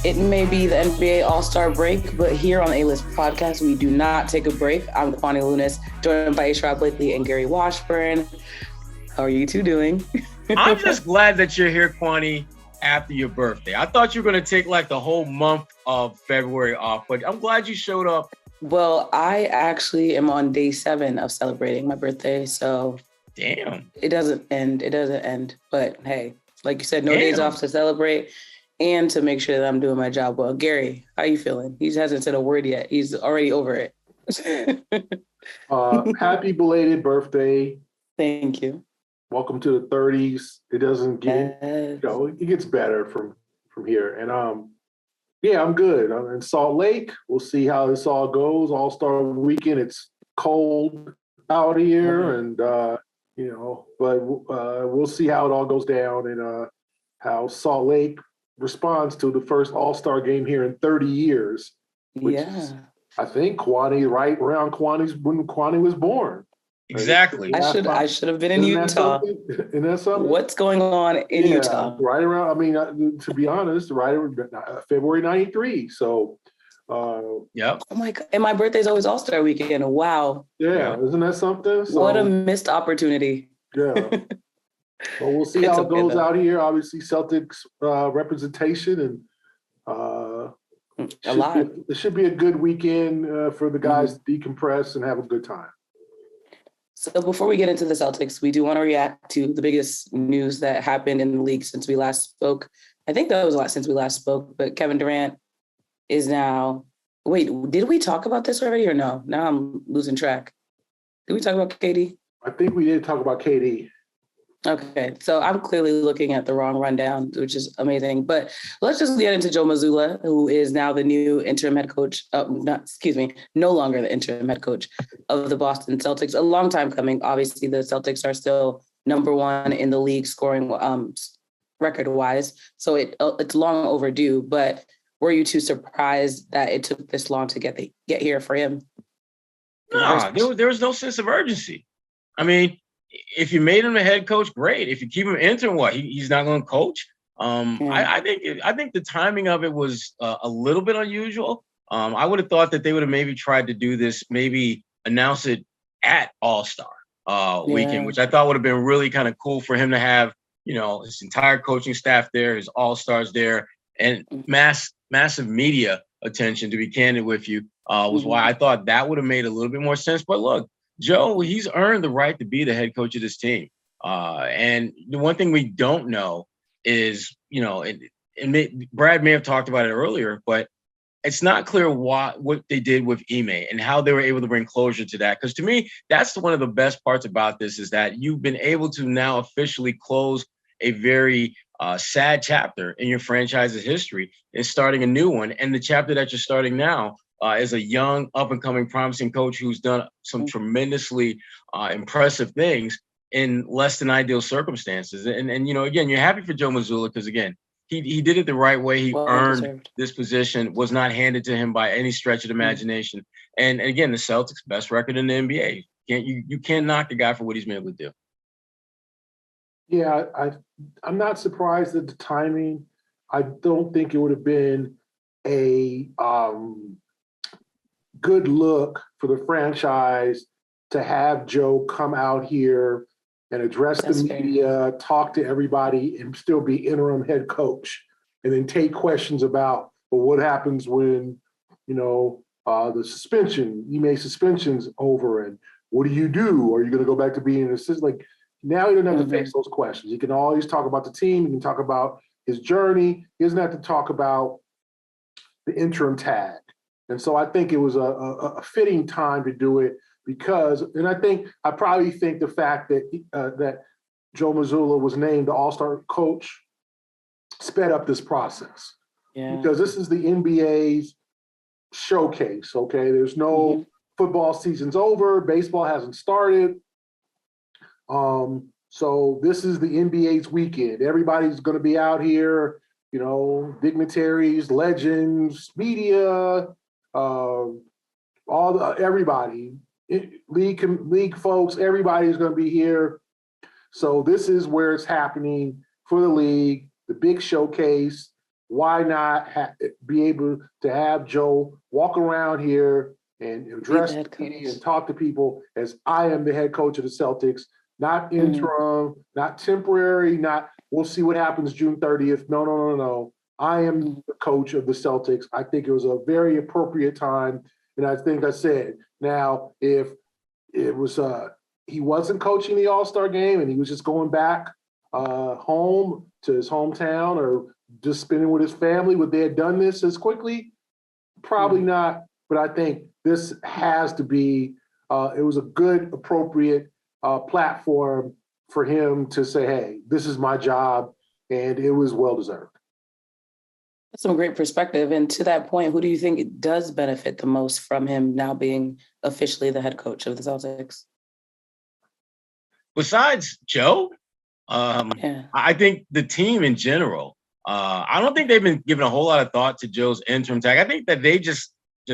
It may be the NBA All-Star break, but here on the A-List podcast, we do not take a break. I'm Kwani Lunis, joined by Sherrod Blakely and Gary Washburn. How are you two doing? I'm just glad that you're here, Kwani, after your birthday. I thought you were going to take like the whole month of February off, but I'm glad you showed up. Well, I actually am on day 7 of celebrating my birthday, so Damn. It doesn't end. But hey, like you said, no days off to celebrate and to make sure that I'm doing my job well. Gary, how you feeling? He hasn't said a word yet. He's already over it. Happy belated birthday. Thank you. Welcome to the 30s. It doesn't get, it gets better from here. And yeah, I'm good. I'm in Salt Lake. We'll see how this all goes. All-Star weekend. It's cold out here, and but we'll see how it all goes down and how Salt Lake responds to the first All-Star game here in 30 years. Which is, I think, Kwani, right around when Kwani was born. Exactly. I should have been in Utah. Isn't that something? What's going on in Utah? Right around, I mean, to be honest, right around February 93. So, yeah. Oh my God. And my birthday's always All-Star weekend. Wow. Yeah. Isn't that something? So, what a missed opportunity. Yeah. Well, we'll see how it goes out here. Obviously, Celtics representation and it should be a good weekend for the guys to decompress and have a good time. So before we get into the Celtics, we do want to react to the biggest news that happened in the league since we last spoke. I think that was a lot since we last spoke, but Kevin Durant is now... Wait, did we talk about this already or no? Now I'm losing track. Did we talk about KD? I think we did talk about KD. Okay, so I'm clearly looking at the wrong rundown, which is amazing. But let's just get into Joe Mazzulla, who is now the new interim head coach. No longer the interim head coach of the Boston Celtics. A long time coming. Obviously, the Celtics are still number 1 in the league scoring record-wise, so it's long overdue. But were you too surprised that it took this long to get here for him? No, there was no sense of urgency. I mean, if you made him a head coach, great. If you keep him interim, what? He's not going to coach. I think the timing of it was a little bit unusual. I would have thought that they would have maybe tried to do this, maybe announce it at All-Star weekend, which I thought would have been really kind of cool for him to have, his entire coaching staff there, his all-stars there, and massive media attention, to be candid with you, was why I thought that would have made a little bit more sense. But look, Joe, he's earned the right to be the head coach of this team. And the one thing we don't know is, Brad may have talked about it earlier, but it's not clear what they did with Ime and how they were able to bring closure to that. Because to me, that's one of the best parts about this, is that you've been able to now officially close a very sad chapter in your franchise's history and starting a new one. And the chapter that you're starting now is a young, up-and-coming, promising coach who's done some tremendously impressive things in less than ideal circumstances. And again, you're happy for Joe Mazzulla because, again, he did it the right way. He earned this position, was not handed to him by any stretch of the imagination. And again, the Celtics' best record in the NBA. You can't knock the guy for what he's been able to do. Yeah, I'm not surprised at the timing. I don't think it would have been a good look for the franchise to have Joe come out here and address the media, talk to everybody, and still be interim head coach, and then take questions about, well, what happens when, the suspension's over, and what do you do? Are you going to go back to being an assistant? Like, now he doesn't have to face those questions. He can always talk about the team. He can talk about his journey. He doesn't have to talk about the interim tag. And so I think it was a fitting time to do it because, and I probably think the fact that that Joe Mazzulla was named the All-Star coach sped up this process. Yeah. Because this is the NBA's showcase, okay? There's no football season's over. Baseball hasn't started. So this is the NBA's weekend. Everybody's going to be out here, dignitaries, legends, media, everybody, league folks, everybody's going to be here. So this is where it's happening for the league, the big showcase. why not be able to have Joe walk around here and address the media and talk to people as I am the head coach of the Celtics, not interim, not temporary, not we'll see what happens June 30th. No. I am the coach of the Celtics. I think it was a very appropriate time. And I think I said, now, if it was he wasn't coaching the All-Star game and he was just going back home to his hometown or just spending with his family, would they have done this as quickly? Probably not. But I think this has to be, it was a good, appropriate platform for him to say, hey, this is my job, and it was well-deserved. That's some great perspective. And to that point, who do you think it does benefit the most from him now being officially the head coach of the Celtics? Besides Joe, I think the team in general, I don't think they've been giving a whole lot of thought to Joe's interim tag. I think that they just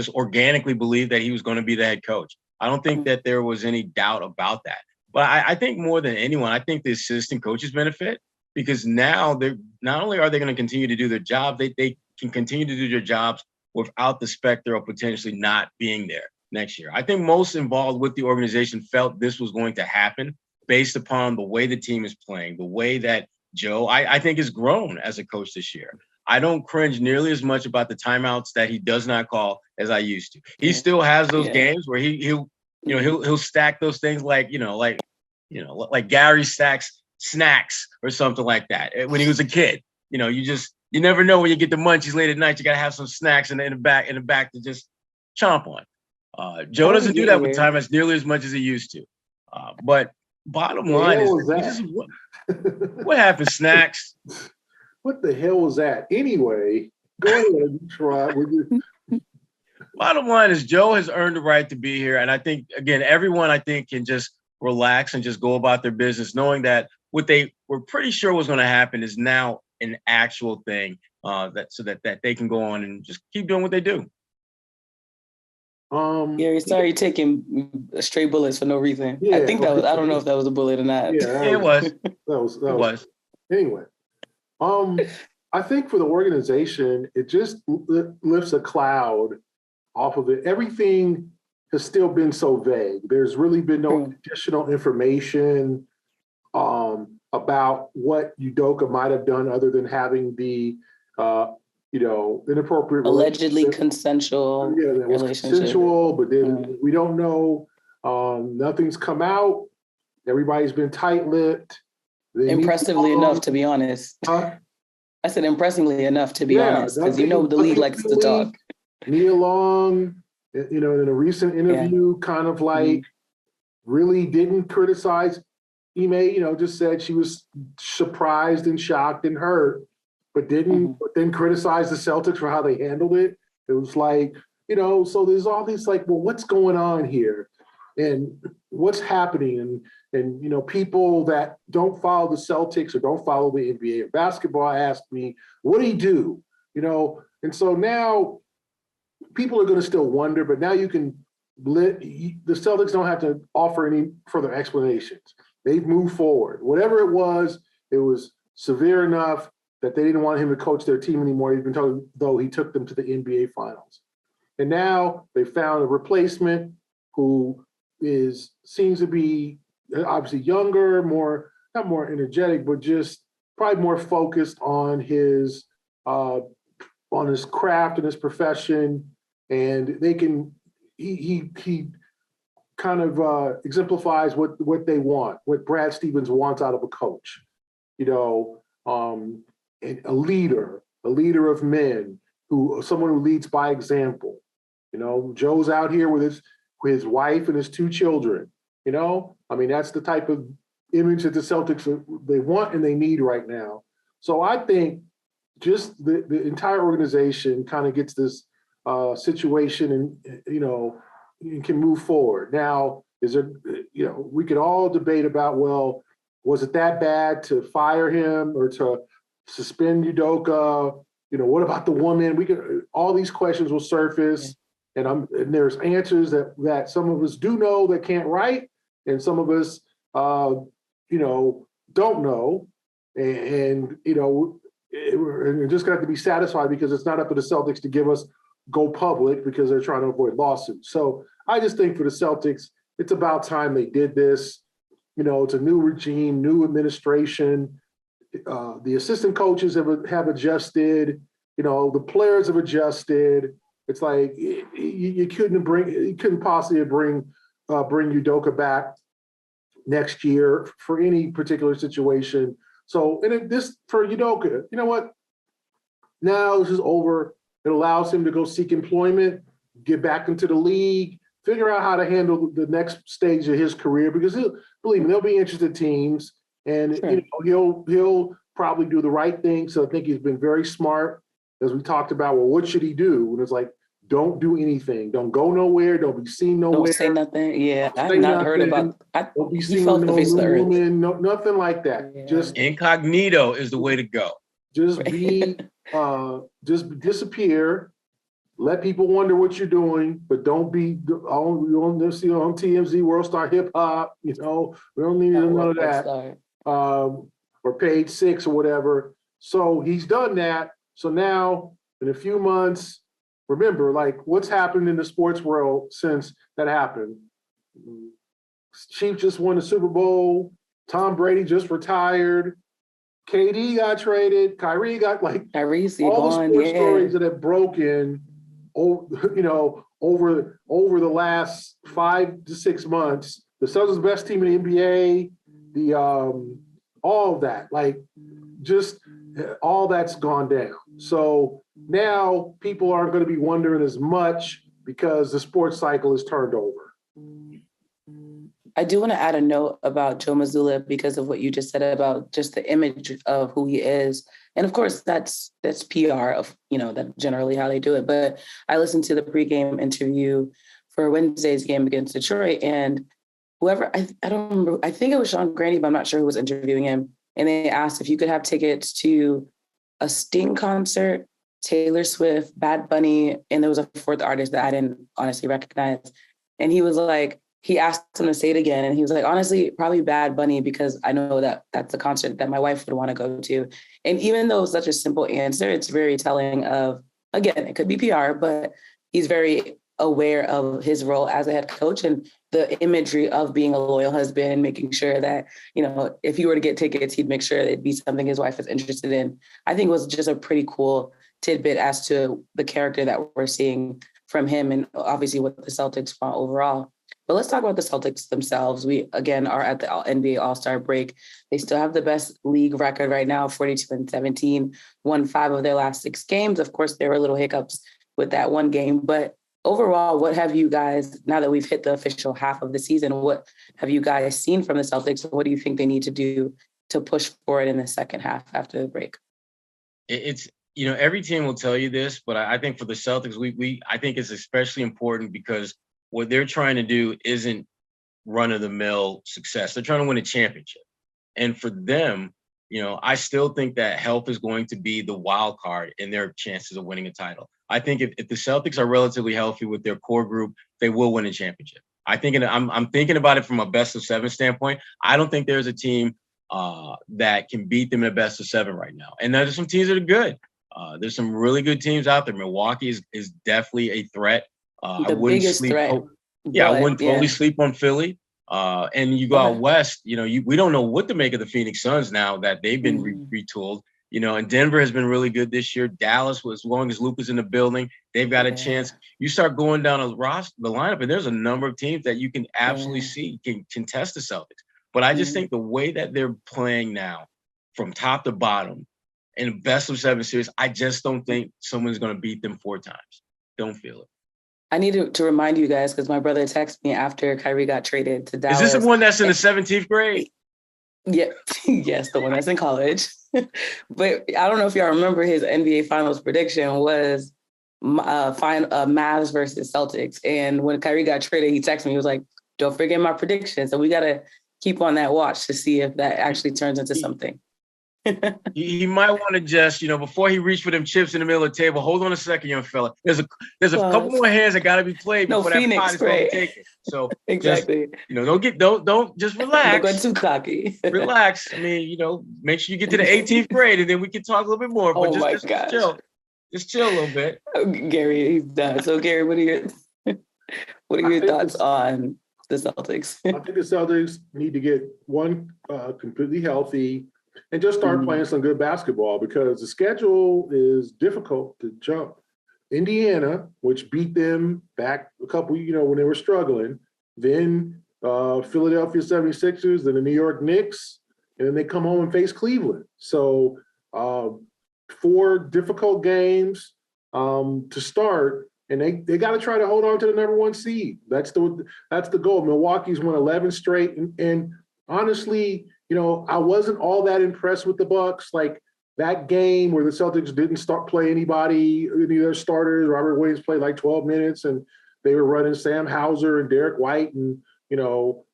organically believed that he was going to be the head coach. I don't think that there was any doubt about that. But I think more than anyone, I think the assistant coaches benefit because now they're not only are they going to continue to do their job, they can continue to do their jobs without the specter of potentially not being there next year. I think most involved with the organization felt this was going to happen based upon the way the team is playing, the way that Joe, I think, has grown as a coach this year. I don't cringe nearly as much about the timeouts that he does not call as I used to. He still has those games where he'll stack those things like Gary stacks snacks or something like that. When he was a kid, you never know when you get the munchies late at night. You got to have some snacks in the back to just chomp on. Joe doesn't do that with timeouts nearly as much as he used to. But bottom line is what happened, Snacks? What the hell was that? Anyway, go ahead, try. Bottom line is Joe has earned the right to be here. And I think, again, everyone, I think, can just relax and just go about their business, knowing that what they were pretty sure was going to happen is now an actual thing so that they can go on and just keep doing what they do. Gary, sorry you're taking stray bullets for no reason. Yeah, I think that was, I don't know if that was a bullet or not. Yeah, it was. That was. Anyway, I think for the organization, it just lifts a cloud off of it. Everything has still been so vague. There's really been no additional information about what Udoka might have done other than having the inappropriate allegedly consensual relationship. Consensual, but then we don't know. Nothing's come out. Everybody's been tight-lipped. Impressively enough, to be honest. I said impressively enough, to be honest, because the league likes to talk. Nia Long, in a recent interview, kind of like really didn't criticize Ime, just said she was surprised and shocked and hurt, but then criticize the Celtics for how they handled it. It was like, so there's all these well, what's going on here? And what's happening? And people that don't follow the Celtics or don't follow the NBA or basketball ask me, what do you do? And so now people are going to still wonder, but now the Celtics don't have to offer any further explanations. They've moved forward. Whatever it was severe enough that they didn't want him to coach their team anymore, even though he took them to the NBA Finals. And now they found a replacement who seems to be obviously younger, not more energetic, but just probably more focused on his craft and his profession. And he kind of exemplifies what they want, what Brad Stevens wants out of a coach. A leader of men, someone who leads by example. Joe's out here with his wife and his 2 children. That's the type of image that the Celtics they want and they need right now. So I think just the entire organization kind of gets this situation and can move forward. Now, we could all debate about, well, was it that bad to fire him or to suspend Udoka? What about the woman? All these questions will surface, and there's answers that some of us do know that can't write, and some of us, don't know. And we're just going to have to be satisfied because it's not up to the Celtics to give us go public because they're trying to avoid lawsuits. So I just think for the Celtics, it's about time they did this. It's a new regime, new administration. The assistant coaches have adjusted. The players have adjusted. It's like you couldn't possibly bring Udoka back next year for any particular situation. So, and this for Udoka, you know what? Now this is over. It allows him to go seek employment, get back into the league, figure out how to handle the next stage of his career, because believe me, there'll be interested teams, and sure. He'll probably do the right thing. So I think he's been very smart, as we talked about. Well, what should he do? And it's like, don't do anything. Don't go nowhere. Don't be seen nowhere. Don't say nothing. Yeah, I've not heard about. Don't be seen with no woman. No, nothing like that. Yeah. Just incognito is the way to go. Just be, just disappear. Let people wonder what you're doing, but don't be on TMZ World Star Hip Hop. We don't need none of that. Or Page 6 or whatever. So he's done that. So now, in a few months, remember, like, what's happened in the sports world since that happened? Chiefs just won the Super Bowl. Tom Brady just retired. KD got traded. Kyrie got all the sports stories that have broken. Over the last 5 to 6 months, the Celtics best team in the NBA, all of that, just all that's gone down. So now people aren't going to be wondering as much because the sports cycle is turned over. I do want to add a note about Joe Mazzulla because of what you just said about just the image of who he is. And of course, that's PR of, that's generally how they do it. But I listened to the pregame interview for Wednesday's game against Detroit, and whoever, I don't remember, I think it was Sean Grande, but I'm not sure who was interviewing him. And they asked if you could have tickets to a Sting concert, Taylor Swift, Bad Bunny, and there was a fourth artist that I didn't honestly recognize. And he was like, he asked him to say it again. And he was like, honestly, probably Bad Bunny, because I know that that's a concert that my wife would want to go to. And even though it's such a simple answer, it's very telling of, again, it could be PR, but he's very aware of his role as a head coach and the imagery of being a loyal husband and making sure that, if he were to get tickets, he'd make sure it'd be something his wife is interested in. I think it was just a pretty cool tidbit as to the character that we're seeing from him and obviously what the Celtics want overall. But let's talk about the Celtics themselves. We, again, are at the NBA All-Star break. They still have the best league record right now, 42-17, won 5 of their last 6 games. Of course, there were little hiccups with that one game. But overall, what have you guys, now that we've hit the official half of the season, what have you guys seen from the Celtics? What do you think they need to do to push forward in the second half after the break? It's, every team will tell you this, but I think for the Celtics, I think it's especially important because what they're trying to do isn't run-of-the-mill success. They're trying to win a championship. And for them, I still think that health is going to be the wild card in their chances of winning a title. I think if the Celtics are relatively healthy with their core group, they will win a championship. I'm thinking about it from a best-of-7 standpoint. I don't think there's a team that can beat them in a best-of-7 right now. And there's some teams that are good. There's some really good teams out there. Milwaukee is definitely a threat. The biggest threat. I wouldn't totally sleep on Philly. And you go out west, we don't know what to make of the Phoenix Suns now that they've been retooled. And Denver has been really good this year. Dallas, as long as Luka's in the building, they've got a chance. You start going down the lineup, and there's a number of teams that you can absolutely see can test the Celtics. But I just think the way that they're playing now, from top to bottom, in a best-of-7 series, I just don't think someone's going to beat them 4 times. Don't feel it. I need to remind you guys, because my brother texted me after Kyrie got traded to Dallas. Is this the one that's in the 17th grade? Yeah, yes, the one that's in college. But I don't know if y'all remember his NBA Finals prediction was Mavs versus Celtics. And when Kyrie got traded, he texted me. He was like, "Don't forget my prediction." So we got to keep on that watch to see if that actually turns into something. he might want to just, before he reached for them chips in the middle of the table, hold on a second, young fella. There's a couple more hands that got to be played before that pot is overtaken. So exactly. Don't just relax. Don't go too cocky. Relax. I mean, make sure you get to the 18th grade, and then we can talk a little bit more. But just chill. Just chill a little bit. Gary, he's done. So Gary, what are your thoughts on the Celtics? I think the Celtics need to get one completely healthy and just start playing some good basketball, because the schedule is difficult to jump. Indiana, which beat them back a couple, when they were struggling, then Philadelphia 76ers, then the New York Knicks, and then they come home and face Cleveland. So 4 difficult games to start, and they got to try to hold on to the number 1 seed. That's the goal. Milwaukee's won 11 straight, and honestly, I wasn't all that impressed with the Bucks. Like that game where the Celtics didn't play any of their starters. Robert Williams played like 12 minutes, and they were running Sam Hauser and Derek White and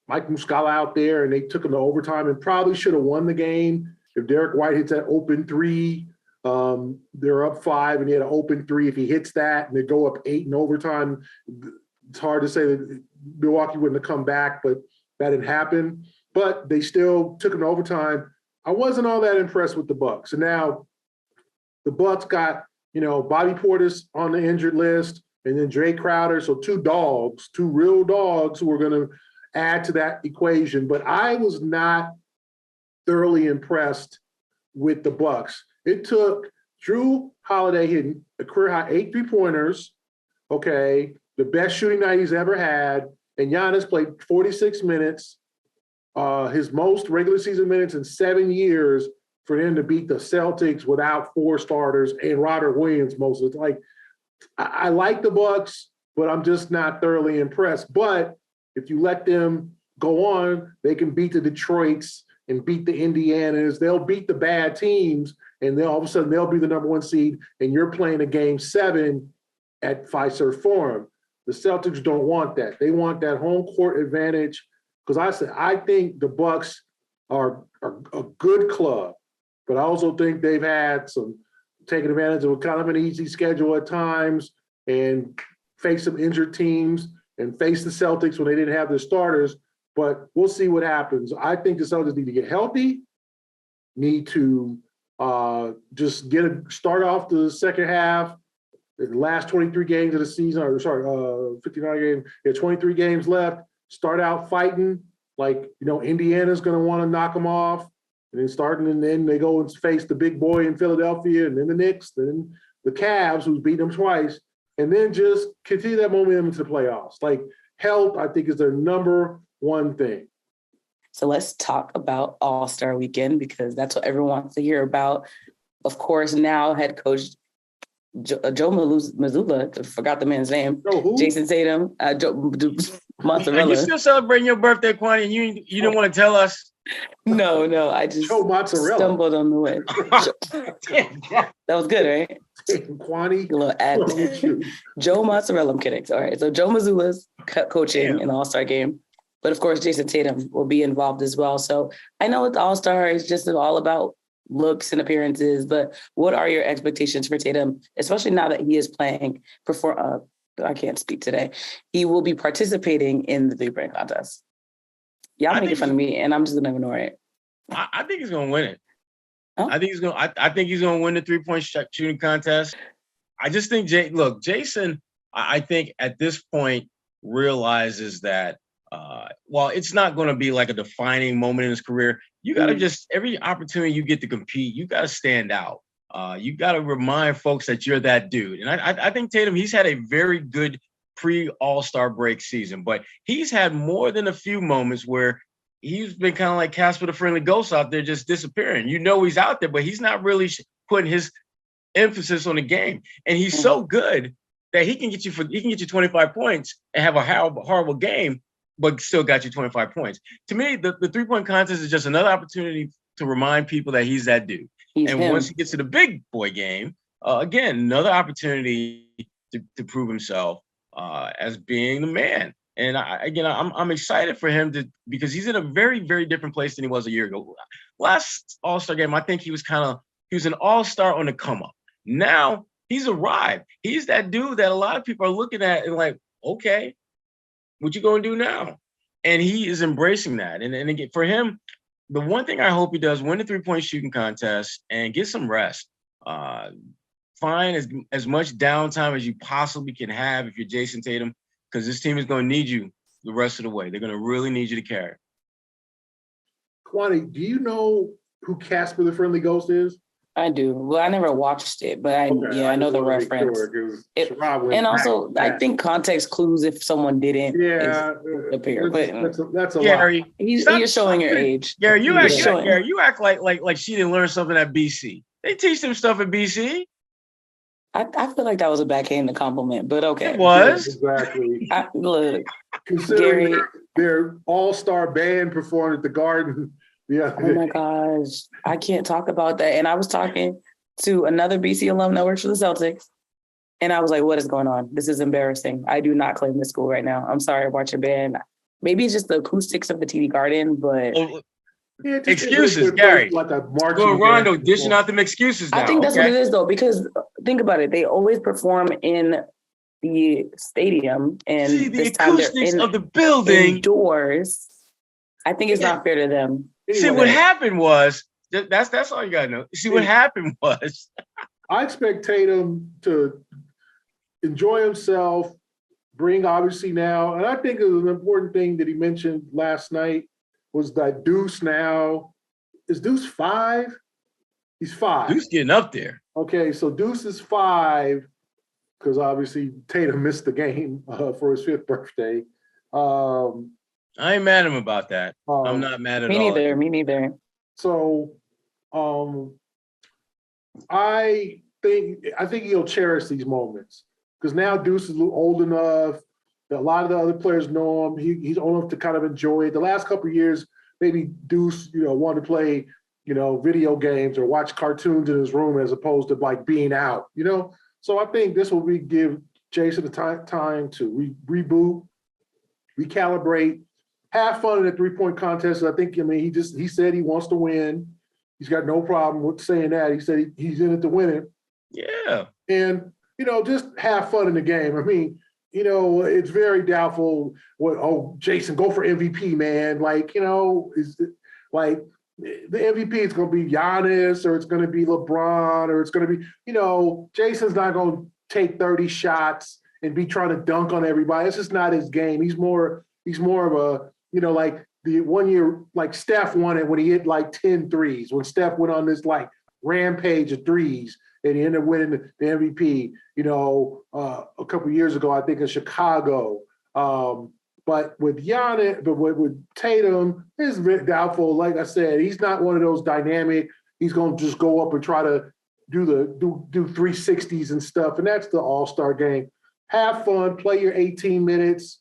Mike Muscala out there, and they took them to overtime and probably should have won the game if Derek White hits that open 3. They're up 5, and he had an open 3. If he hits that and they go up 8 in overtime, it's hard to say that Milwaukee wouldn't have come back, but that didn't happen. But they still took him to overtime. I wasn't all that impressed with the Bucks. And now the Bucks got, Bobby Portis on the injured list, and then Jay Crowder. So 2 real dogs who are going to add to that equation. But I was not thoroughly impressed with the Bucks. It took Drew Holiday hitting a career high 8 3-pointers, okay, the best shooting night he's ever had, and Giannis played 46 minutes, his most regular season minutes in 7 years, for them to beat the Celtics without 4 starters and Robert Williams most of the time. I like the Bucks, but I'm just not thoroughly impressed. But if you let them go on, they can beat the Detroits and beat the Indianas. They'll beat the bad teams, and then all of a sudden they'll be the number 1 seed, and you're playing a game 7 at Fiserv Forum. The Celtics don't want that. They want that home court advantage, because I think the Bucks are a good club, but I also think they've had some taking advantage of kind of an easy schedule at times and face some injured teams and face the Celtics when they didn't have their starters. But we'll see what happens. I think the Celtics need to get healthy, need to just start off the second half, the last 23 games of the season, 59 games, 23 games left, start out fighting. Indiana's going to want to knock them off, and then they go and face the big boy in Philadelphia, and then the Knicks, then the Cavs, who's beat them twice, and then just continue that momentum into the playoffs. Health, I think, is their number 1 thing. So let's talk about All-Star Weekend, because that's what everyone wants to hear about. Of course, now head coach Joe Mazzulla, I forgot the man's name. Jayson Tatum, Joe Mozzarella. Are you still celebrating your birthday, Kwani, and you didn't want to tell us? No, I just stumbled on the way. That was good, right? Kwani. A little ad. Joe Mozzarella, I'm kidding. All right, so Joe Mazzulla's coaching in the All-Star game. But of course, Jayson Tatum will be involved as well. So I know the All-Star is just all about looks and appearances, but what are your expectations for Tatum, especially now that he is playing I can't speak today. He will be participating in the 3-point contest. Y'all making fun of me, and I'm just gonna ignore it. I think he's gonna win it. Oh? I think he's gonna win the 3-point shooting contest. I just think Jayson, I think at this point realizes that while it's not going to be like a defining moment in his career, you got to just, every opportunity you get to compete, you got to stand out. You got to remind folks that you're that dude. And I think Tatum, he's had a very good pre-All-Star break season, but he's had more than a few moments where he's been kind of like Casper the Friendly Ghost out there just disappearing. He's out there, but he's not really putting his emphasis on the game. And he's so good that he can get you 25 points and have a horrible game, but still got you 25 points. To me, the 3-point contest is just another opportunity to remind people that he's that dude. Once he gets to the big boy game, again, another opportunity to prove himself as being the man. And I'm excited for him because he's in a very, very different place than he was a year ago. Last All-Star game, I think he was an all-star on the come up. Now he's arrived. He's that dude that a lot of people are looking at and like, okay, what you gonna do now? And he is embracing that. And again, for him, the one thing I hope he does, win the 3-point shooting contest and get some rest. Find as much downtime as you possibly can have if you're Jayson Tatum, because this team is going to need you the rest of the way. They're going to really need you to carry. Kwani, do you know who Casper the Friendly Ghost is? I do. Well, I never watched it, but I know the reference. And also, I think context clues if someone didn't appear. But that's a Gary, lot. You're showing your age. Gary, you act like she didn't learn something at BC. They teach them stuff at BC. I feel like that was a backhanded compliment, but okay. It was. Exactly. Look, considering Gary, their all-star band performed at the Garden. Yeah. Oh my gosh. I can't talk about that. And I was talking to another BC alum that works for the Celtics. And I was like, what is going on? This is embarrassing. I do not claim this school right now. I'm sorry about your band. Maybe it's just the acoustics of the TD Garden, but excuses, Gary. Like a Go Rondo dishing out them excuses now. I think that's what it is though, because think about it. They always perform in the stadium and see the acoustics of the building indoors. I think it's not fair to them. Anyway, see what happened was that's all you gotta know. See what happened was I expect Tatum to enjoy himself, bring obviously now, and I think it was an important thing that he mentioned last night was that Deuce now is Deuce 5? He's 5. Deuce getting up there. Okay, so Deuce is 5 because obviously Tatum missed the game for his 5th birthday. I ain't mad at him about that. I'm not mad at all. Me neither. So I think he'll cherish these moments because now Deuce is old enough. A lot of the other players know him. He's old enough to kind of enjoy it. The last couple of years, maybe Deuce, wanted to play, video games or watch cartoons in his room as opposed to like being out, So I think this will give Jayson the time to reboot, recalibrate, have fun in the 3-point contest. I think, he said he wants to win. He's got no problem with saying that. He said he's in it to win it. Yeah. And, just have fun in the game. It's very doubtful Jayson, go for MVP, man. Is it like the MVP is going to be Giannis or it's going to be LeBron or it's going to be, Jayson's not going to take 30 shots and be trying to dunk on everybody. It's just not his game. He's more of a, like the one year, like Steph won it when he hit like 10 threes, when Steph went on this like rampage of threes and he ended up winning the MVP, a couple of years ago, I think in Chicago. But with Giannis, but with Tatum, it's doubtful. Like I said, he's not one of those dynamic. He's going to just go up and try to do 360s and stuff. And that's the All-Star game. Have fun, play your 18 minutes,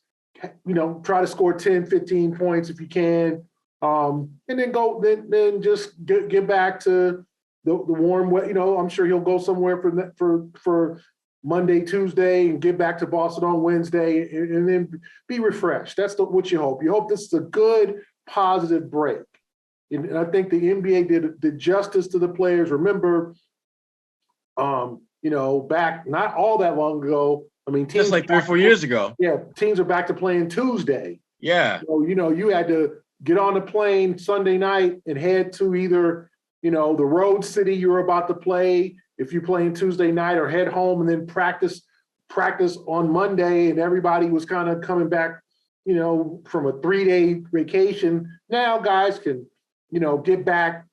try to score 10, 15 points if you can. And then just get back to the warm weather. I'm sure he'll go somewhere for Monday, Tuesday, and get back to Boston on Wednesday, and then be refreshed. That's what you hope. You hope this is a good, positive break. And I think the NBA did justice to the players. Remember, back not all that long ago. Teams just like 3 or 4 years ago. Yeah, teams are back to playing Tuesday. Yeah. So, you had to get on a plane Sunday night and head to either, the road city you're about to play, if you're playing Tuesday night, or head home and then practice on Monday. And everybody was kind of coming back, from a 3-day vacation. Now guys can, get back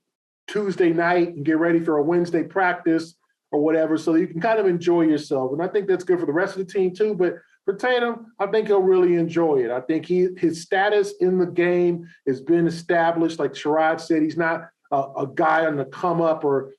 Tuesday night and get ready for a Wednesday practice or whatever, so you can kind of enjoy yourself. And I think that's good for the rest of the team too. But for Tatum, I think he'll really enjoy it. I think his status in the game has been established. Like Sherrod said, he's not a guy on the come up or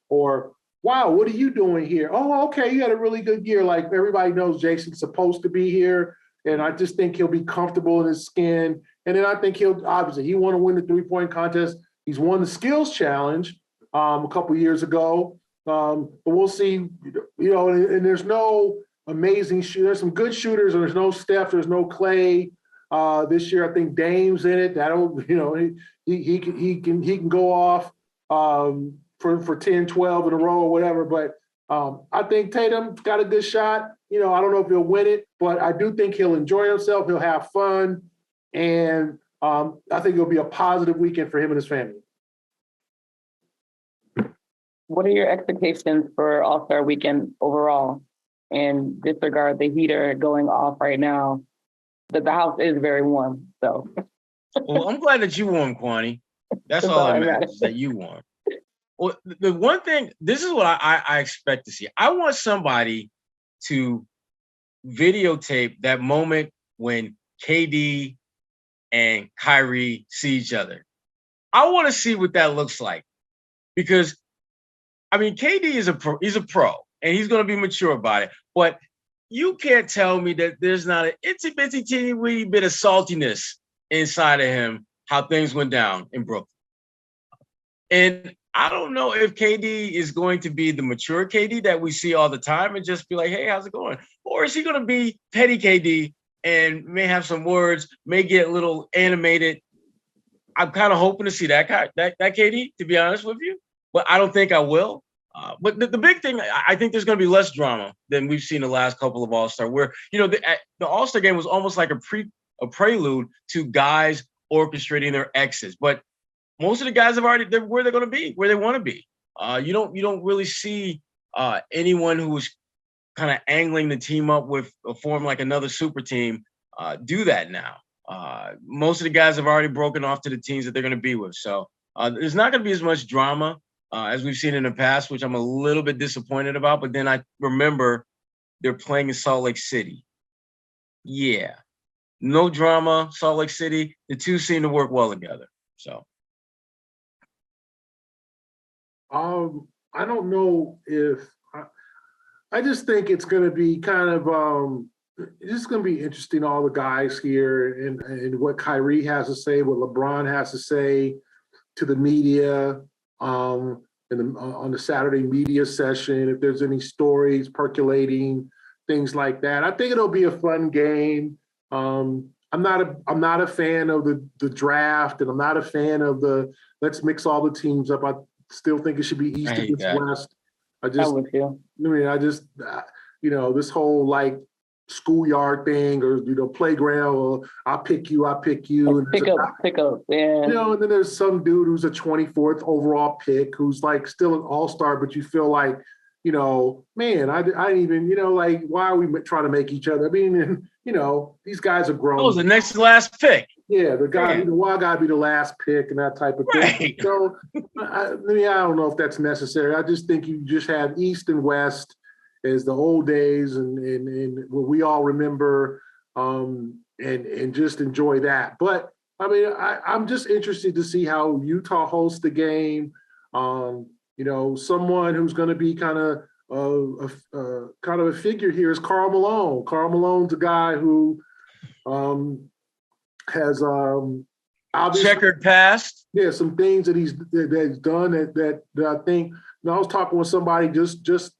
wow, what are you doing here? Oh, okay, you had a really good year. Like everybody knows Jayson's supposed to be here. And I just think he'll be comfortable in his skin. And then I think he want to win the 3-point contest. He's won the skills challenge a couple years ago. But we'll see, and there's no amazing shooter. There's some good shooters, and there's no Steph, there's no Clay. this year. I think Dame's in it. That'll, he can go off for 10, 12 in a row or whatever. But I think Tatum's got a good shot. I don't know if he'll win it, but I do think he'll enjoy himself. He'll have fun. And I think it'll be a positive weekend for him and his family. What are your expectations for All-Star Weekend overall? And disregard the heater going off right now, the house is very warm. So, well, I'm glad that you warm, Kwani. That's all that matters, that you warm. Well, the one thing, this is what I expect to see. I want somebody to videotape that moment when KD and Kyrie see each other. I want to see what that looks like, because KD is he's a pro, and he's going to be mature about it. But you can't tell me that there's not an itsy-bitsy teeny-weeny bit of saltiness inside of him, how things went down in Brooklyn. And I don't know if KD is going to be the mature KD that we see all the time and just be like, hey, how's it going? Or is he going to be petty KD and may have some words, may get a little animated? I'm kind of hoping to see that KD, to be honest with you, but I don't think I will. But the big thing, I think there's going to be less drama than we've seen the last couple of All-Star, where, the All-Star game was almost like a prelude to guys orchestrating their exits. But most of the guys they're where they're going to be, where they want to be. You don't really see anyone who's kind of angling the team up with a form like another super team do that now. Most of the guys have already broken off to the teams that they're going to be with. So there's not going to be as much drama as we've seen in the past, which I'm a little bit disappointed about. But then I remember they're playing in Salt Lake City. Yeah. No drama, Salt Lake City. The two seem to work well together. So. I don't know if I just think it's going to be kind of it's going to be interesting, all the guys here and what Kyrie has to say, what LeBron has to say to the media on the Saturday media session, if there's any stories percolating, things like that. I think it'll be a fun game. I'm not a fan of the draft, and I'm not a fan of the let's mix all the teams up. I still think it should be East against West. This whole like schoolyard thing or playground, or I'll pick you. Pick up, yeah. And then there's some dude who's a 24th overall pick who's like still an all-star, but you feel like, man, I didn't even, like, why are we trying to make each other? I mean, these guys are grown. That was the next to last pick. Yeah, the guy, why gotta be the last pick and that type of thing. Right. So, I don't know if that's necessary. I just think you just have East and West as the old days and what we all remember, and just enjoy that. But I mean, I'm just interested to see how Utah hosts the game. Someone who's going to be kind of a figure here is Karl Malone. Karl Malone's a guy who has obviously checkered past. Yeah, some things that he's done that I think. I was talking with somebody just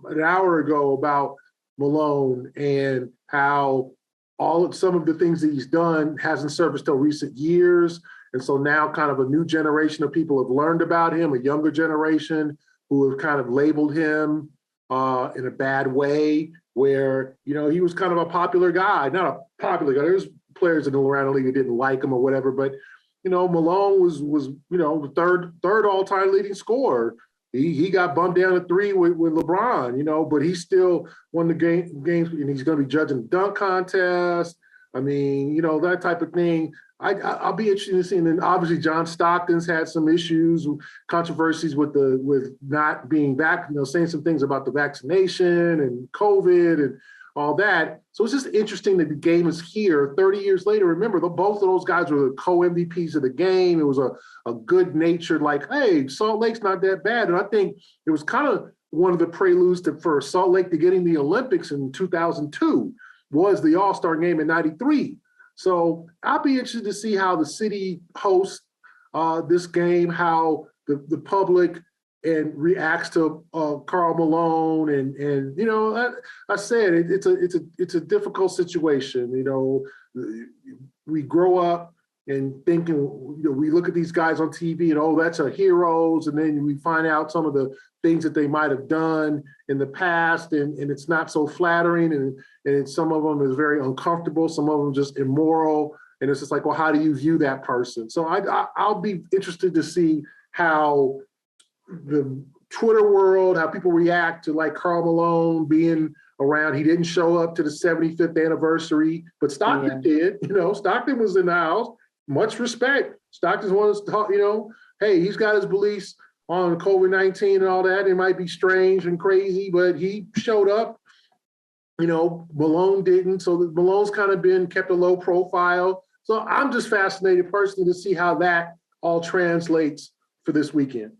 an hour ago about Malone and how some of the things that he's done hasn't surfaced till recent years. And so now kind of a new generation of people have learned about him, a younger generation who have kind of labeled him in a bad way, where, he was kind of a popular guy, not a popular guy. There's players in the around the league that didn't like him or whatever, but, Malone was the third all-time leading scorer. He got bumped down to 3 with LeBron, but he still won the games, and he's going to be judging the dunk contest. I mean, that type of thing. I'll be interested in seeing. And obviously, John Stockton's had some issues, controversies with not being back. Saying some things about the vaccination and COVID and all that. So it's just interesting that the game is here 30 years later. Remember, both of those guys were the co-MVPs of the game. It was a good-natured, like, hey, Salt Lake's not that bad. And I think it was kind of one of the preludes for Salt Lake to getting the Olympics in 2002 was the All-Star game in '93. So I'll be interested to see how the city hosts this game, how the public and reacts to Karl Malone, and you know, I said it's a difficult situation. You know, we grow up and thinking, you know, we look at these guys on TV and, oh, that's our heroes, and then we find out some of the things that they might have done in the past, and it's not so flattering, and some of them is very uncomfortable, some of them just immoral, and it's just like, well, how do you view that person? So I'll be interested to see how the Twitter world, how people react to like Karl Malone being around. He didn't show up to the 75th anniversary, but Stockton did. You know, Stockton was in the house. Much respect. Stockton's one of us, you know, hey, he's got his beliefs on COVID-19 and all that. It might be strange and crazy, but he showed up. You know, Malone didn't. So Malone's kind of been kept a low profile. So I'm just fascinated personally to see how that all translates for this weekend.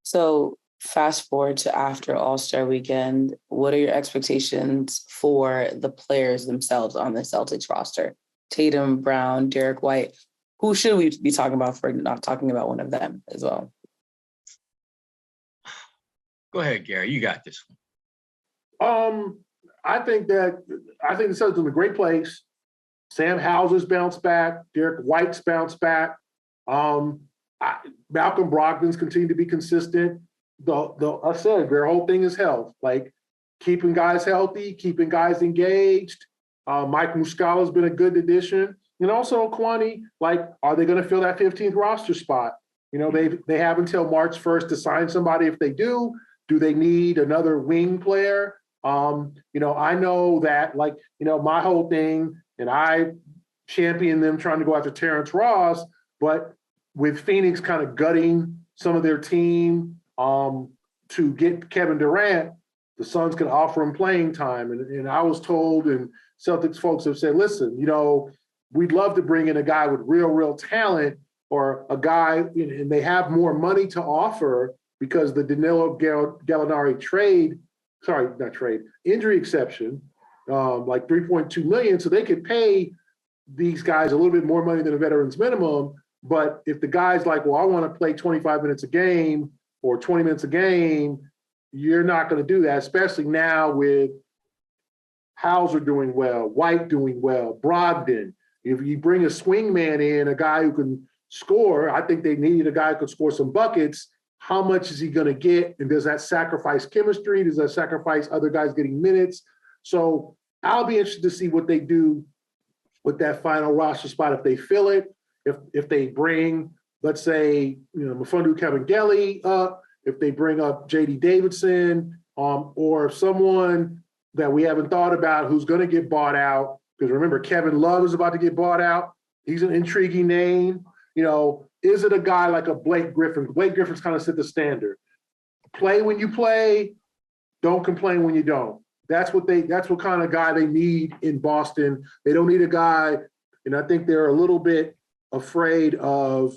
So fast forward to after All-Star Weekend, what are your expectations for the players themselves on the Celtics roster? Tatum, Brown, Derek White. Who should we be talking about for not talking about one of them as well? Go ahead, Gary. You got this one. I think the Celtics are in a great place. Sam Hauser's bounced back. Derek White's bounced back. Malcolm Brogdon's continued to be consistent. I said their whole thing is health, like keeping guys healthy, keeping guys engaged. Mike Muscala's been a good addition. And also Kwani, like, are they going to fill that 15th roster spot? You know, they have until March 1st to sign somebody. If they do they need another wing player? You know, I know that, like, you know, my whole thing, and I champion them trying to go after Terrence Ross, but with Phoenix kind of gutting some of their team to get Kevin Durant, the Suns can offer him playing time. And I was told, and Celtics folks have said, listen, you know, we'd love to bring in a guy with real talent, or a guy, and they have more money to offer because the Danilo Gallinari injury exception, like $3.2 million. So they could pay these guys a little bit more money than a veteran's minimum. But if the guy's like, well, I want to play 25 minutes a game or 20 minutes a game, you're not going to do that, especially now with Hauser doing well, White doing well, Brogdon. If you bring a swing man in, a guy who can score, I think they needed a guy who could score some buckets. How much is he going to get? And does that sacrifice chemistry? Does that sacrifice other guys getting minutes? So I'll be interested to see what they do with that final roster spot, if they fill it, if they bring, let's say, you know, Mfiondu Kabengele up, if they bring up JD Davidson, or someone that we haven't thought about who's going to get bought out. Because remember, Kevin Love is about to get bought out. He's an intriguing name. You know, is it a guy like a Blake Griffin? Blake Griffin's kind of set the standard. Play when you play, don't complain when you don't. That's what kind of guy they need in Boston. They don't need a guy, and I think they're a little bit afraid of,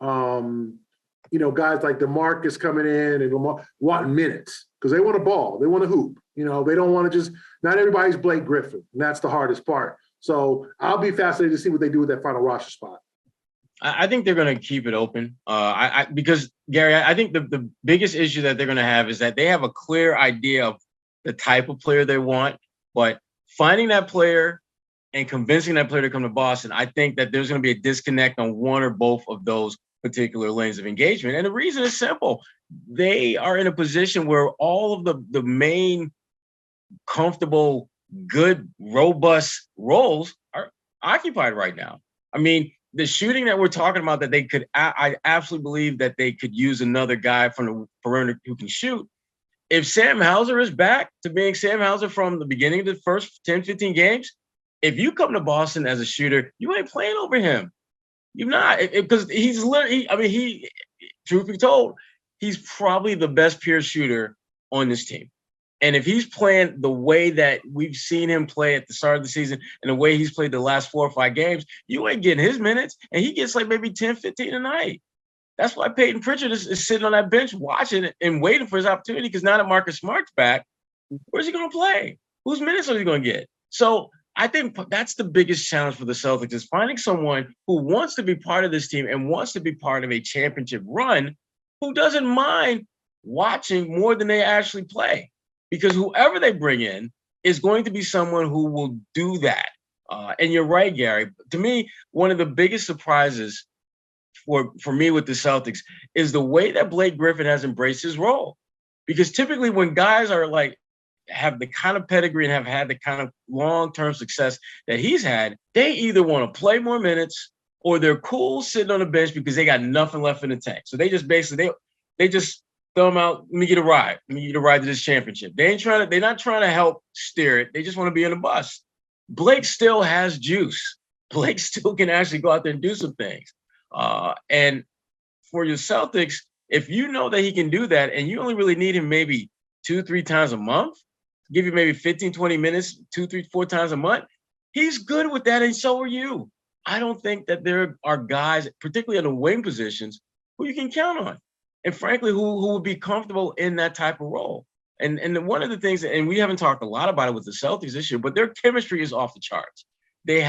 you know, guys like DeMarcus coming in and wanting minutes because they want a ball, they want to hoop. You know, they don't want to just. Not everybody's Blake Griffin, and that's the hardest part. So I'll be fascinated to see what they do with that final roster spot. I think they're going to keep it open. Because Gary, I think the biggest issue that they're going to have is that they have a clear idea of the type of player they want, but finding that player and convincing that player to come to Boston, I think that there's going to be a disconnect on one or both of those particular lanes of engagement. And the reason is simple. They are in a position where all of the main comfortable, good, robust roles are occupied right now. I mean, the shooting that we're talking about that they could, I absolutely believe that they could use another guy from the perimeter who can shoot. If Sam Hauser is back to being Sam Hauser from the beginning of the first 10, 15 games, if you come to Boston as a shooter, you ain't playing over him. You're not, because he's literally, truth be told, he's probably the best pure shooter on this team. And if he's playing the way that we've seen him play at the start of the season and the way he's played the last 4 or 5 games, you ain't getting his minutes. And he gets like maybe 10, 15 a night. That's why Peyton Pritchard is sitting on that bench watching and waiting for his opportunity, because now that Marcus Smart's back, where's he going to play? Whose minutes are he going to get? So I think that's the biggest challenge for the Celtics, is finding someone who wants to be part of this team and wants to be part of a championship run, who doesn't mind watching more than they actually play, because whoever they bring in is going to be someone who will do that. And you're right, Gary. To me, one of the biggest surprises for me with the Celtics is the way that Blake Griffin has embraced his role. Because typically when guys are like, have the kind of pedigree and have had the kind of long-term success that he's had, they either want to play more minutes or they're cool sitting on the bench because they got nothing left in the tank. So they just basically, they just throw them out. Let me get a ride. Let me get a ride to this championship. They're not trying to help steer it. They just want to be on the bus. Blake still has juice. Blake still can actually go out there and do some things. And for your Celtics, if you know that he can do that and you only really need him maybe 2-3 times a month, give you maybe 15, 20 minutes, 2, 3, 4 times a month, he's good with that, and so are you. I don't think that there are guys, particularly in the wing positions, who you can count on. And frankly, who would be comfortable in that type of role. And one of the things, and we haven't talked a lot about it with the Celtics this year, but their chemistry is off the charts. They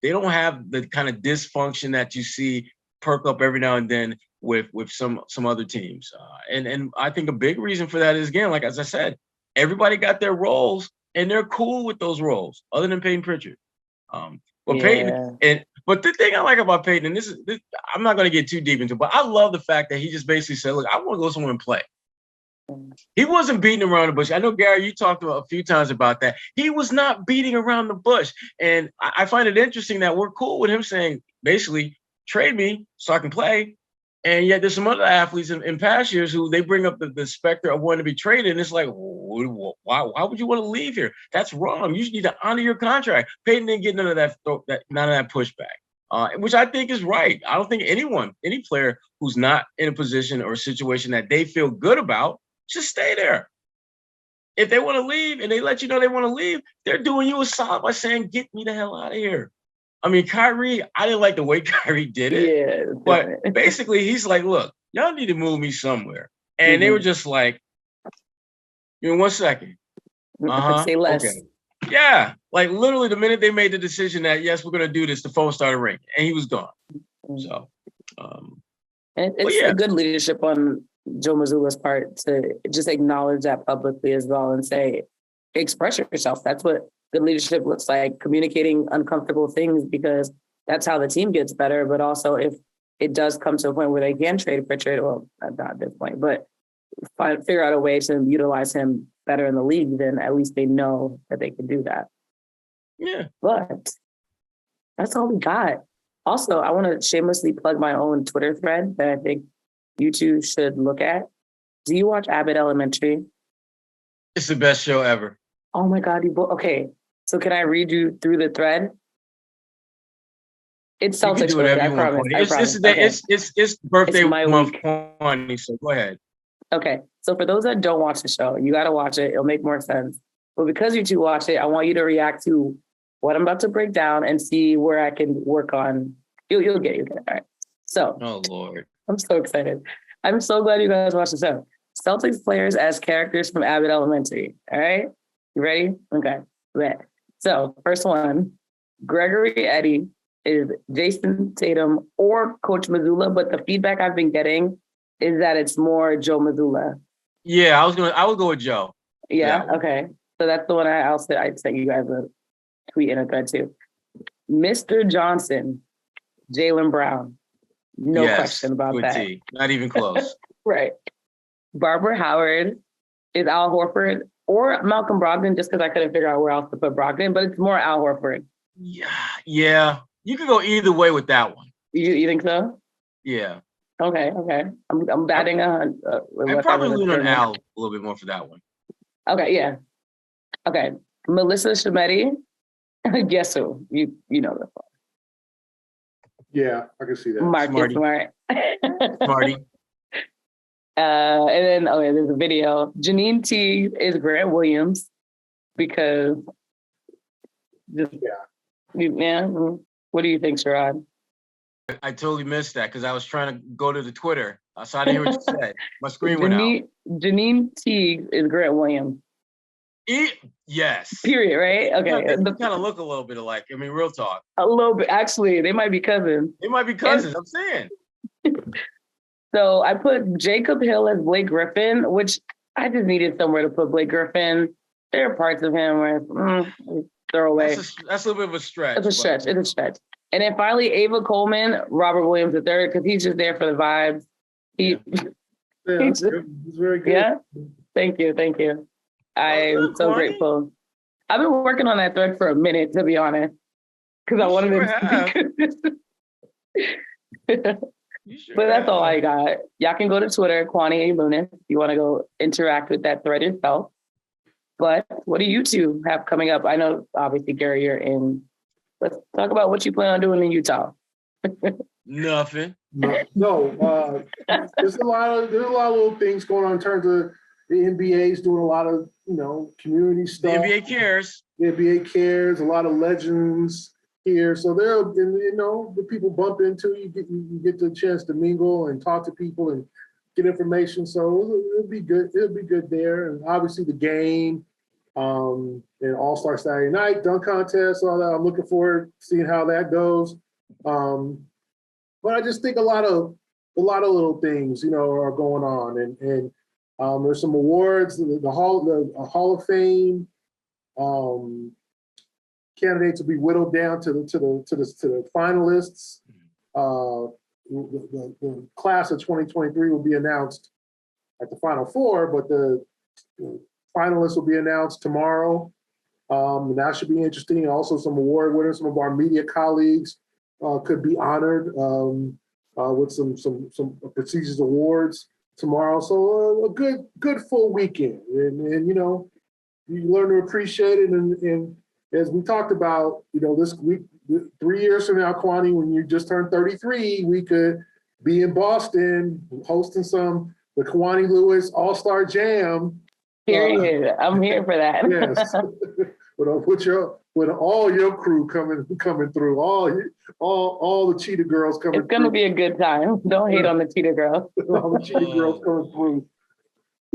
don't have the kind of dysfunction that you see perk up every now and then with some other teams. And I think a big reason for that is, again, like as I said, everybody got their roles and they're cool with those roles, other than Peyton Pritchard. Peyton, but the thing I like about Peyton, and this I'm not going to get too deep into, but I love the fact that he just basically said, look, I want to go somewhere and play. He wasn't beating around the bush. I know, Gary, you talked a few times about that. He was not beating around the bush. And I find it interesting that we're cool with him saying, basically, trade me so I can play. And yet there's some other athletes in past years who they bring up the specter of wanting to be traded. And it's like, why would you want to leave here? That's wrong. You need to honor your contract. Peyton didn't get none of that pushback, which I think is right. I don't think any player who's not in a position or a situation that they feel good about, just stay there. If they want to leave and they let you know they want to leave, they're doing you a solid by saying, get me the hell out of here. I mean, Kyrie, I didn't like the way Kyrie did it. Yeah, but basically he's like, look, y'all need to move me somewhere. And they were just like, 1 second. Say less. Okay. Yeah. Like literally the minute they made the decision that, yes, we're going to do this, the phone started ringing and he was gone. So, and it's a good leadership on Joe Mazzulla's part to just acknowledge that publicly as well and say, express yourself. That's what good leadership looks like, communicating uncomfortable things, because that's how the team gets better. But also if it does come to a point where they can trade Pritchard, well, not at this point, but figure out a way to utilize him better in the league, then at least they know that they can do that. Yeah. But that's all we got. Also, I want to shamelessly plug my own Twitter thread that I think you two should look at. Do you watch Abbott Elementary? It's the best show ever. Oh my God, okay. So can I read you through the thread? It's Celtics related, I promise. It's birthday month, Kwani, so go ahead. Okay, so for those that don't watch the show, you got to watch it. It'll make more sense. But because you two watch it, I want you to react to what I'm about to break down and see where I can work on. You'll get it. All right. So. Oh, Lord. I'm so excited. I'm so glad you guys watched the show. Celtics players as characters from Abbott Elementary. All right? You ready? Okay. Right. So, first one, Gregory Eddy is Jayson, Tatum, or Coach Mazzulla, but the feedback I've been getting is that it's more Joe Mazzulla. Yeah, I would go with Joe. Yeah, okay. So that's the one I'd send you guys a tweet and a thread too. Mr. Johnson, Jaylen Brown. No question about that. T. Not even close. Right. Barbara Howard is Al Horford or Malcolm Brogdon, just because I couldn't figure out where else to put Brogdon, but it's more Al Horford. Yeah. You could go either way with that one. You think so? Yeah. Okay. I'm batting on. I'd probably lean on Al a little bit more for that one. Okay, yeah. Okay. Melissa Shimetti. Guess who? You know that one. Yeah, I can see that. Marcus Smart. Smarty. And then, there's a video. Janine T is Grant Williams because What do you think, Sherrod? I totally missed that because I was trying to go to the Twitter. So I didn't hear what you said. My screen went out. Janine Teague is Grant Williams. Yes. Period, right? Okay. They kind of look a little bit alike. I mean, real talk. A little bit. Actually, they might be cousins. I'm saying. So I put Jacob Hill as Blake Griffin, which I just needed somewhere to put Blake Griffin. There are parts of him where throw away. That's a little bit of a stretch. It's a stretch. It's a stretch. And then finally, Ava Coleman, Robert Williams III, because he's just there for the vibes. He's very good. Yeah. Thank you. I'm so grateful. I've been working on that thread for a minute, to be honest, because I wanted to be good. But that's all I got. Y'all can go to Twitter, Kwani A. Lunis, if you want to go interact with that thread yourself. But what do you two have coming up? I know, obviously, Gary, you're in. Let's talk about what you plan on doing in Utah. Nothing. No. There's a lot of little things going on in terms of the NBA's doing a lot of community stuff. The NBA cares. The NBA cares. A lot of legends here, so there, the people bump into you get the chance to mingle and talk to people and get information. So it'll be good. It'll be good there, and obviously the game, and All-Star Saturday Night, dunk contest, all that. I'm looking forward to seeing how that goes. But I just think a lot of little things, are going on, and there's some awards, the Hall of Fame. Candidates will be whittled down to the finalists. The class of 2023 will be announced at the Final Four, but the finalists will be announced tomorrow. And that should be interesting. Also, some award winners, some of our media colleagues could be honored with some prestigious awards tomorrow. So a good full weekend, and you learn to appreciate it. And as we talked about, this week, 3 years from now, Kwani, when you just turned 33, we could be in Boston hosting the Kwani Lewis All-Star Jam. Period. I'm here for that. Yes. with all your crew coming through, all the Cheetah girls coming through. It's gonna be a good time. Don't hate on the Cheetah girls. All the Cheetah girls coming through.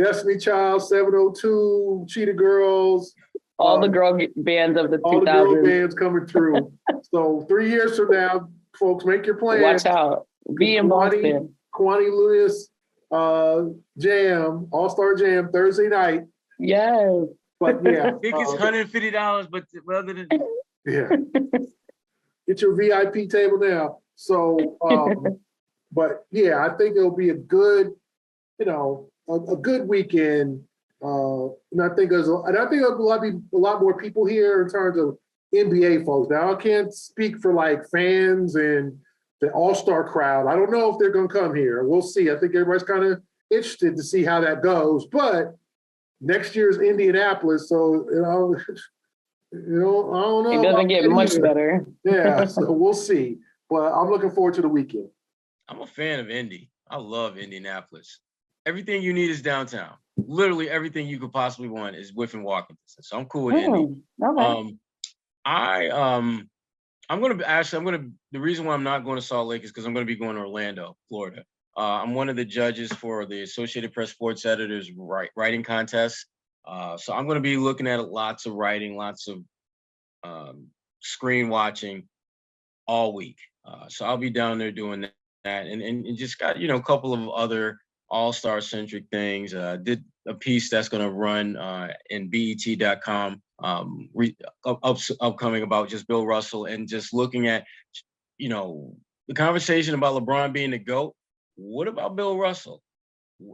Destiny Child, 702, Cheetah Girls. All the girl bands of the 2000s. All the girl bands coming through. So 3 years from now, folks, make your plans. Watch out. Be in Boston. Kwani Lewis Jam, All-Star Jam, Thursday night. Yes. But yeah. Tickets $150, but other than yeah. Get your VIP table now. So but yeah, I think it'll be a good, a good weekend. And I think there'll be a lot more people here in terms of NBA folks. Now I can't speak for like fans and the All-Star crowd. I don't know if they're going to come here. We'll see. I think everybody's kind of interested to see how that goes. But next year's Indianapolis, so I don't know. It doesn't get much better. Yeah, so we'll see. But I'm looking forward to the weekend. I'm a fan of Indy. I love Indianapolis. Everything you need is downtown. Literally everything you could possibly want is within walking distance. So I'm cool with Indy. Okay. The reason why I'm not going to Salt Lake is because I'm going to be going to Orlando, Florida. I'm one of the judges for the Associated Press Sports Editors writing contest. So I'm going to be looking at lots of writing, lots of screen watching all week. So I'll be down there doing that and just got, a couple of other all-star centric things. Did a piece that's going to run in BET.com upcoming about just Bill Russell and just looking at, the conversation about LeBron being the GOAT. What about Bill Russell?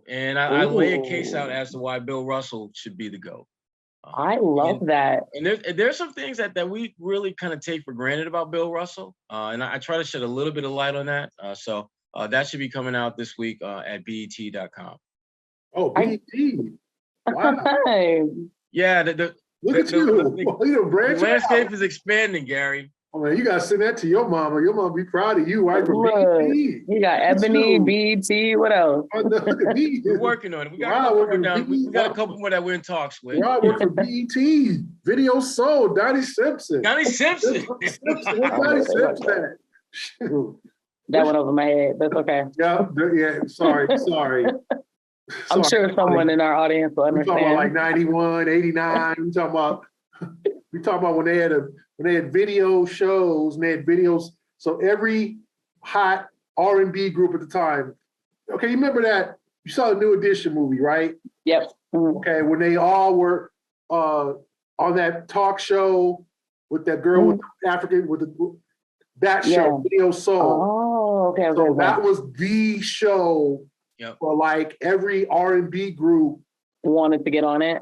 And I lay a case out as to why Bill Russell should be the GOAT. I love that. And there's some things that we really kind of take for granted about Bill Russell. And I try to shed a little bit of light on that. So that should be coming out this week at BET.com. Oh, BET. Wow. Yeah. Look at you. The landscape is expanding, Gary. Oh, man, you got to send that to your mama. Your mama be proud of you, right? For BET. You got Ebony, BET, what else? Oh, no, look at me. We're working on it. We got a couple more that we're in talks with. I work for BET. Video sold. Donnie Simpson. Donnie Simpson. What's Donnie Simpson? Shoot. That went over my head. That's okay. Yeah. Sorry. I'm sure someone in our audience will understand. We're talking about like 91, 89. We talking about when they had video shows and they had videos. So every hot R&B group at the time Okay, you remember that? You saw the New Edition movie, right? Yep. Mm-hmm. Okay, when they all were on that talk show with that girl with African that show, Video Soul. Oh, okay. So that was the show for like every R&B group wanted to get on it.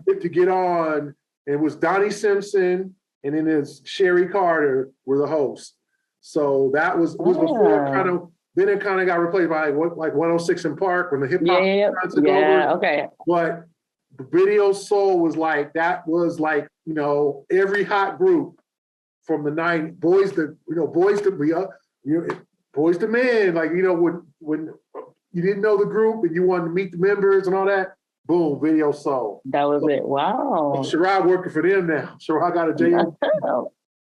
It was Donnie Simpson and then it's Sherry Carter were the hosts. So that was before kind of. Then it kind of got replaced by like 106 in Park when the hip hop took over. Okay. But Video Soul was like every hot group from the 90s, Boys to Men, like when you didn't know the group and you wanted to meet the members and all that, boom, Video Soul. That was it. Wow. Sherrod working for them now. Sherrod got a job.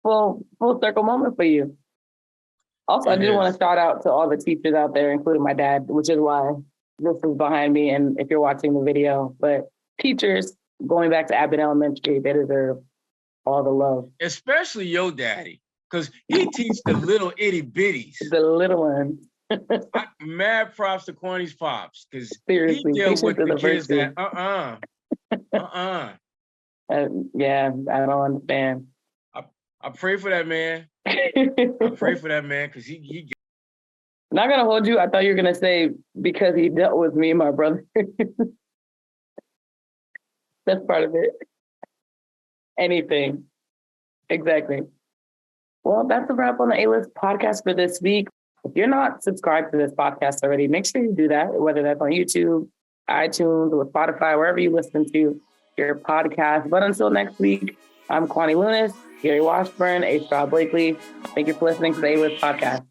Full circle moment for you. Also, I do want to shout out to all the teachers out there, including my dad, which is why this is behind me. And if you're watching the video, but teachers going back to Abbott Elementary, they deserve all the love. Especially your daddy, because he teaches the little itty bitties. The little ones. Mad props to Kwani's pops, because seriously, he dealt with the kids that yeah, I don't understand. I pray for that man. I pray for that man because he. Not gonna hold you. I thought you were gonna say because he dealt with me and my brother. That's part of it. Anything. Exactly. Well, that's a wrap on the A-List podcast for this week. If you're not subscribed to this podcast already, make sure you do that, whether that's on YouTube, iTunes, or Spotify, wherever you listen to your podcast. But until next week, I'm Kwani Lunis, Gary Washburn, Sherrod Blakely. Thank you for listening to the A-List podcast.